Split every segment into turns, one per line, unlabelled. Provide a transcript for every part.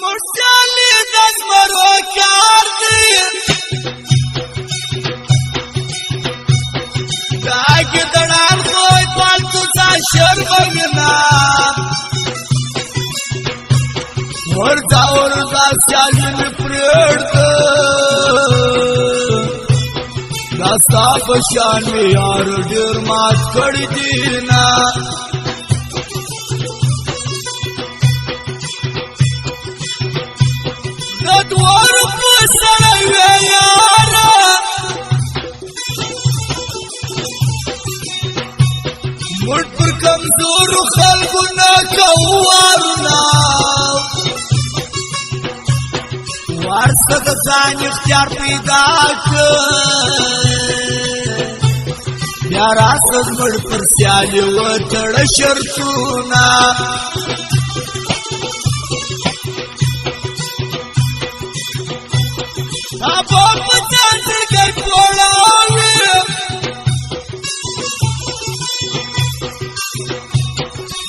مرسالي دزمرو كاردي داكي دنان خوي پالتو ساشر بگنا ورزا ورزا سیالی می پریرد داستا پشان می یار دیر مات کڑی دینا دوار پسر وی یارا مڑ پر کمزور خلقنا کوارنا وارث ځان اختیار پیدا کړ بیا راځه مړ پر سیالي وتړ شرطونه ابو پچان سرګي پولاوي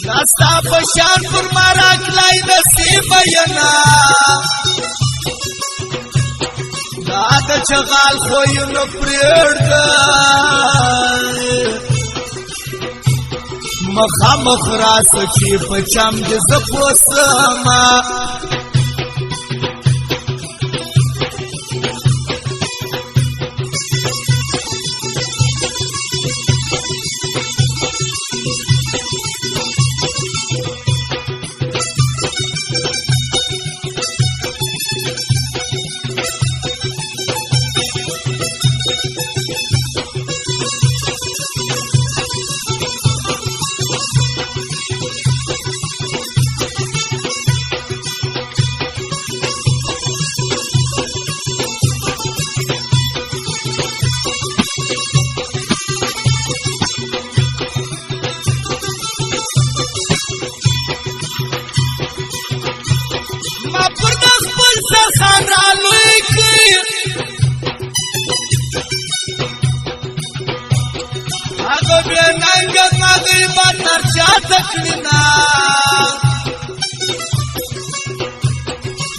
داستا پشان پر مارا کلای نصیب ینا دا چغال خوې نو پرېړ مخامخ راس چې پچام دې زپوسما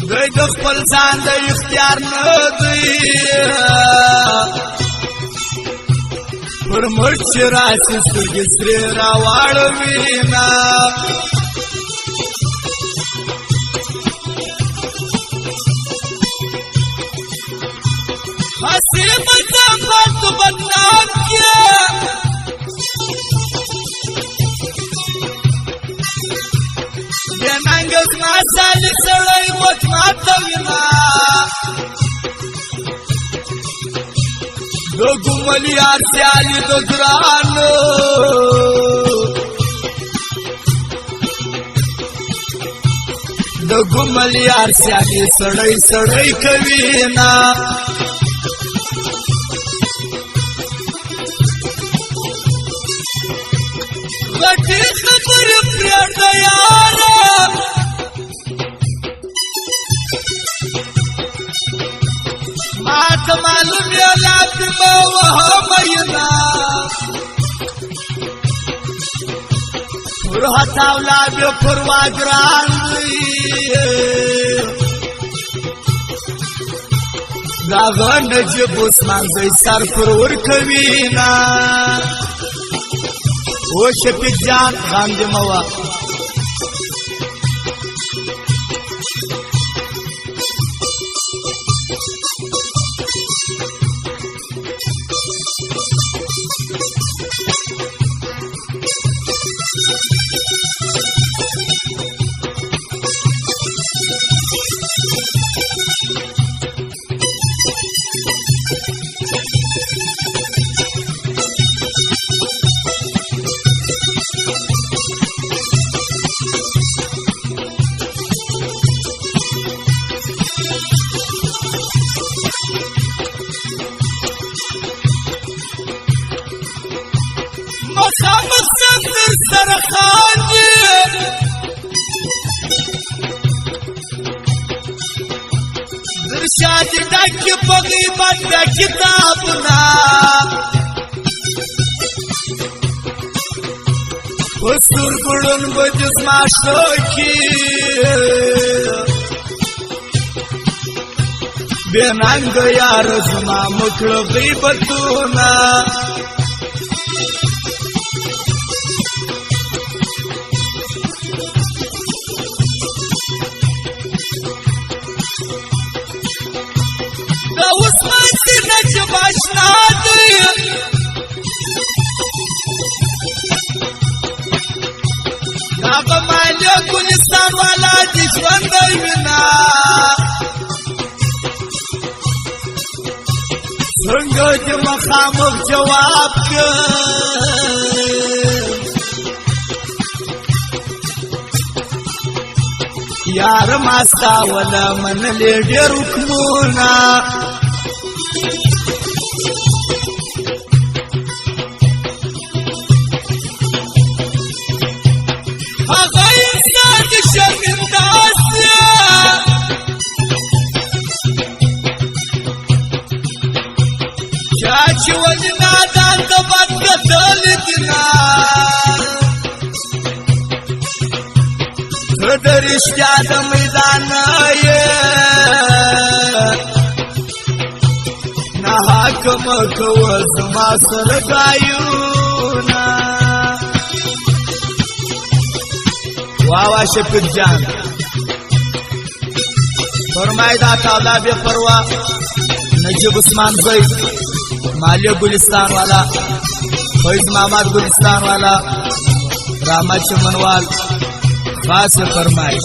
دوی د خپل ځان د اختیار نه دی پر مړ چې راشي سترګې سرې راواړوينا هسې مځم پاتو بدنام کې ننګز ما سالي سړی مت ماتوينا دو ګملي یار سیالي د ګرانو د ګملي یار سیالي سړی سړی کوينا غټي خبرې پرېږده یاره ماته معلوم یې لا پې وهمه پر هڅاولا بیا پروا ګران دی دا غنډ جب عثمان زی سر پر ورکوينا او شفیق جان غام دې موا درشاد ډک په غیبت د کتابنا وسور ګړن بجس ما شوکی بیننګ یار زما مکړه غیبتونه دا اوس مانځي نه چې باشنا دی هغه مالیه ګلستان والا دې ژوندی وینا څنګه دې مخامخ جواب یار ما ستا ولا منلې ډېر حکمونه هغه انسان چې شرمنداز چا چې ولې نادان ته بد کتلې دينا زه د رښتیا د میدان یې نه حاکم کوه زما سره ګایونه واوا شفیق جان فرمائی دا تاولا بے پروا نجیب عثمان زید مالیہ گلستان والا فیض محمد گلستان والا رحمت چمنوال خاص فرمائی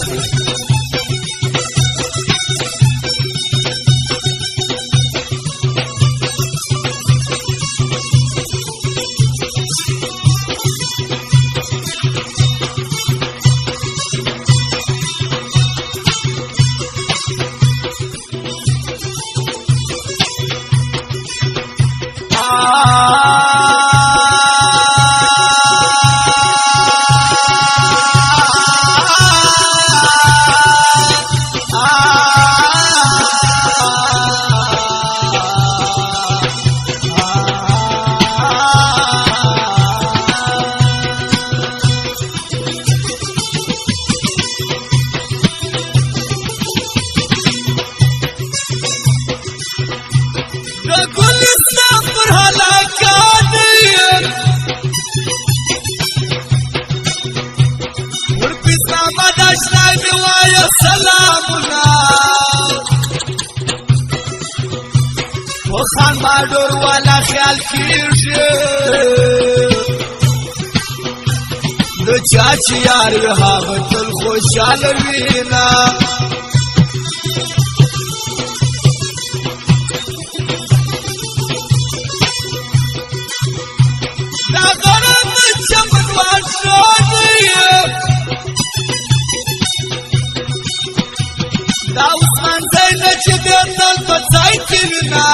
خان بادور والا خیال کیږي د چا چې یار هغه تل خوشاله وینا دا غرم چمنوال شو دی دا عثمان زین چې د تل په ځای کې وینا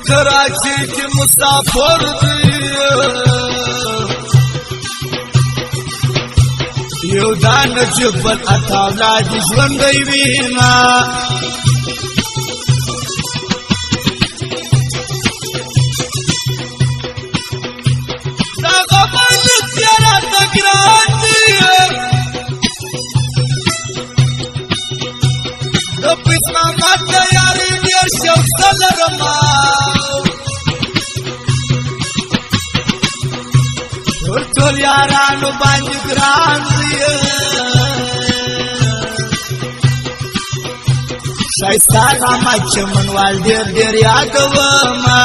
کراچی کی مسافر دی یو دان جبل اتاولا دی ژوندی وینا دا غمل تیرا تګران دی د پسما مات یاري ډیر شوق لرما ټول یارانو باندې ګران دی شایسته رحمت چمنوال ډېر ډېر یادومه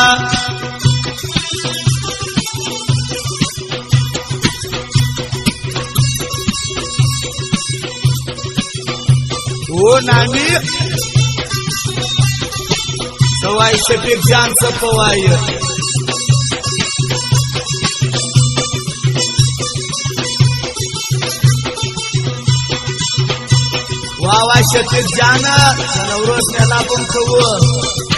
او نانی سوای شفیق جان څه پوایي واوا شفیق جانا نوروز میلا بم کوو